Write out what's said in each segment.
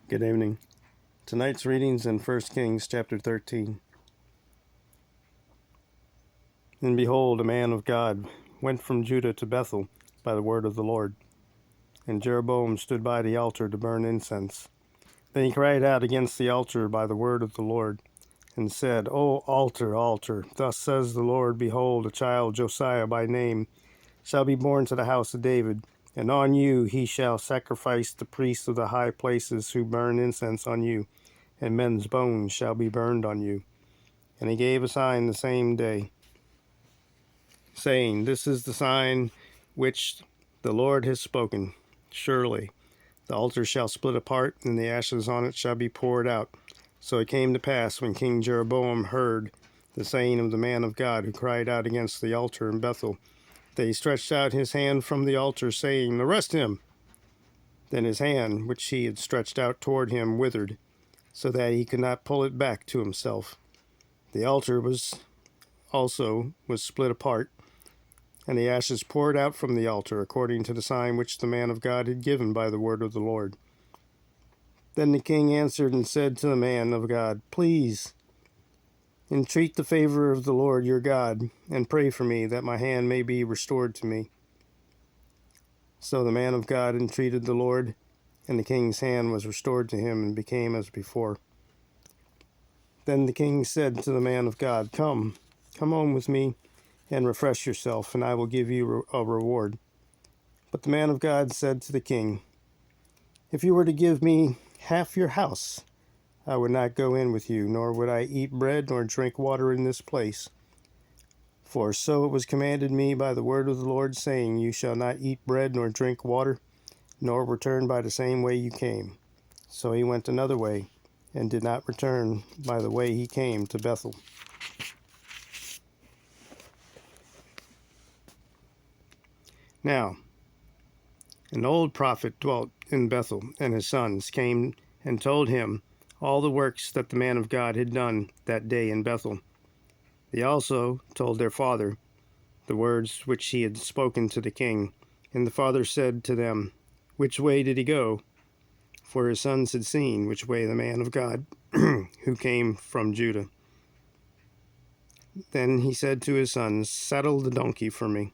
Good evening. Tonight's readings in 1 Kings chapter 13. And behold, a man of God went from Judah to Bethel by the word of the Lord. And Jeroboam stood by the altar to burn incense. Then he cried out against the altar by the word of the Lord, and said, O altar, altar, thus says the Lord, behold, a child, Josiah by name, shall be born to the house of David, and on you he shall sacrifice the priests of the high places who burn incense on you, and men's bones shall be burned on you. And he gave a sign the same day, saying, This is the sign which the Lord has spoken. Surely the altar shall split apart, and the ashes on it shall be poured out. So it came to pass, when King Jeroboam heard the saying of the man of God who cried out against the altar in Bethel, that he stretched out his hand from the altar, saying, Arrest him! Then his hand, which he had stretched out toward him, withered, so that he could not pull it back to himself. The altar was split apart, and the ashes poured out from the altar, according to the sign which the man of God had given by the word of the Lord. Then the king answered and said to the man of God, Please entreat the favor of the Lord your God, and pray for me, that my hand may be restored to me. So the man of God entreated the Lord, and the king's hand was restored to him, and became as before. Then the king said to the man of God, Come home with me, and refresh yourself, and I will give you a reward. But the man of God said to the king, If you were to give me half your house, I would not go in with you, nor would I eat bread nor drink water in this place. For so it was commanded me by the word of the Lord, saying, You shall not eat bread nor drink water, nor return by the same way you came. So he went another way, and did not return by the way he came to Bethel. Now, an old prophet dwelt in Bethel, and his sons came and told him all the works that the man of God had done that day in Bethel. They also told their father the words which he had spoken to the king. And the father said to them, Which way did he go? For his sons had seen which way the man of God who came from Judah. Then he said to his sons, Saddle the donkey for me.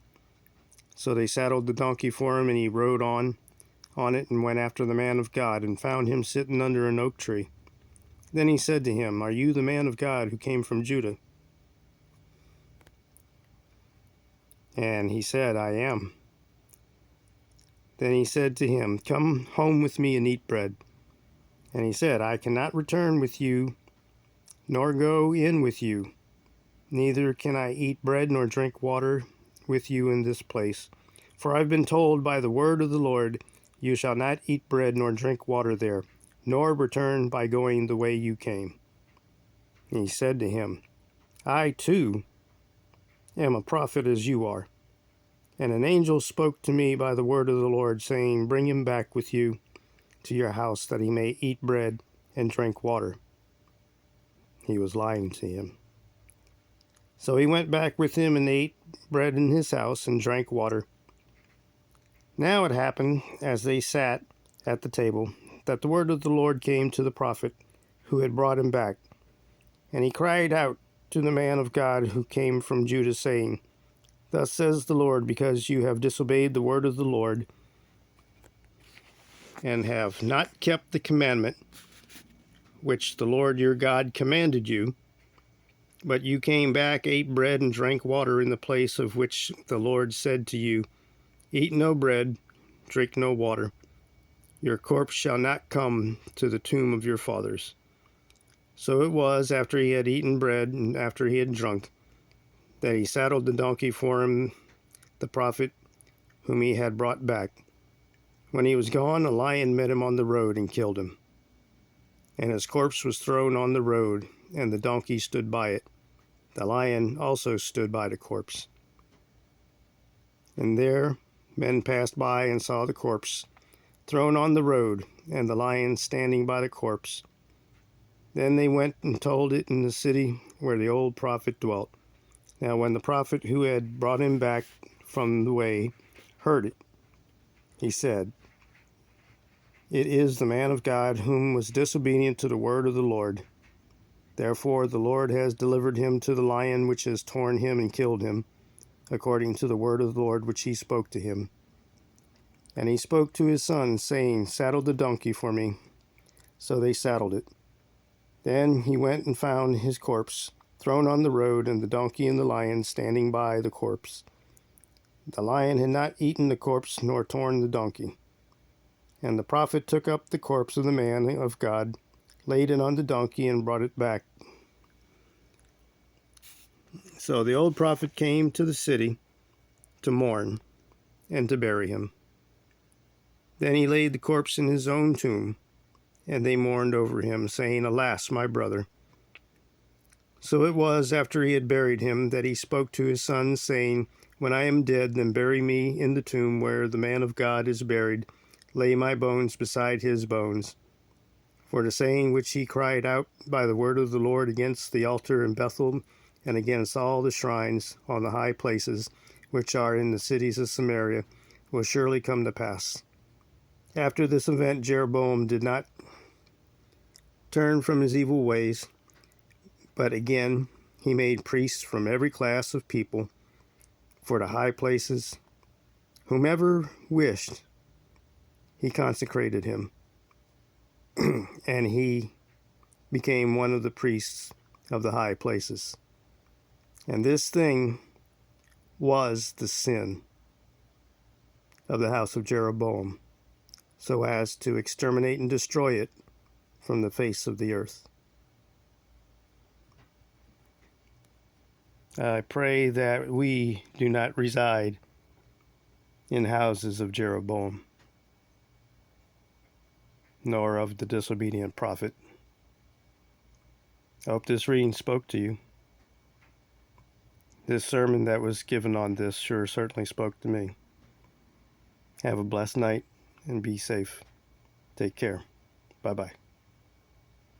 So they saddled the donkey for him, and he rode on it, and went after the man of God, and found him sitting under an oak tree. Then he said to him, Are you the man of God who came from Judah? And he said, I am. Then he said to him, Come home with me and eat bread. And he said, I cannot return with you, nor go in with you. Neither can I eat bread nor drink water with you in this place. For I've been told by the word of the Lord, You shall not eat bread nor drink water there, nor return by going the way you came. And he said to him, I too am a prophet as you are. And an angel spoke to me by the word of the Lord, saying, Bring him back with you to your house, that he may eat bread and drink water. He was lying to him. So he went back with him, and ate bread in his house, and drank water. Now it happened, as they sat at the table, that the word of the Lord came to the prophet who had brought him back. And he cried out to the man of God who came from Judah, saying, Thus says the Lord, because you have disobeyed the word of the Lord, and have not kept the commandment which the Lord your God commanded you, but you came back, ate bread, and drank water in the place of which the Lord said to you, Eat no bread, drink no water. Your corpse shall not come to the tomb of your fathers. So it was, after he had eaten bread, and after he had drunk, that he saddled the donkey for him, the prophet whom he had brought back. When he was gone, a lion met him on the road and killed him. And his corpse was thrown on the road, and the donkey stood by it. The lion also stood by the corpse. And there men passed by and saw the corpse thrown on the road, and the lion standing by the corpse. Then they went and told it in the city where the old prophet dwelt. Now when the prophet who had brought him back from the way heard it, he said, It is the man of God whom was disobedient to the word of the Lord. Therefore the Lord has delivered him to the lion, which has torn him and killed him, according to the word of the Lord which he spoke to him. And he spoke to his son, saying, Saddle the donkey for me. So they saddled it. Then he went and found his corpse, thrown on the road, and the donkey and the lion standing by the corpse. The lion had not eaten the corpse, nor torn the donkey. And the prophet took up the corpse of the man of God, laid it on the donkey, and brought it back. So the old prophet came to the city to mourn and to bury him. Then he laid the corpse in his own tomb, and they mourned over him, saying, Alas, my brother. So it was, after he had buried him, that he spoke to his son, saying, When I am dead, then bury me in the tomb where the man of God is buried. Lay my bones beside his bones. For the saying which he cried out by the word of the Lord against the altar in Bethel, and against all the shrines on the high places which are in the cities of Samaria, will surely come to pass. After this event, Jeroboam did not turn from his evil ways, but again he made priests from every class of people for the high places. Whomever wished, he consecrated him, and he became one of the priests of the high places. And this thing was the sin of the house of Jeroboam, so as to exterminate and destroy it from the face of the earth. I pray that we do not reside in houses of Jeroboam, nor of the disobedient prophet. I hope this reading spoke to you. This sermon that was given on this certainly spoke to me. Have a blessed night and be safe. Take care. Bye-bye.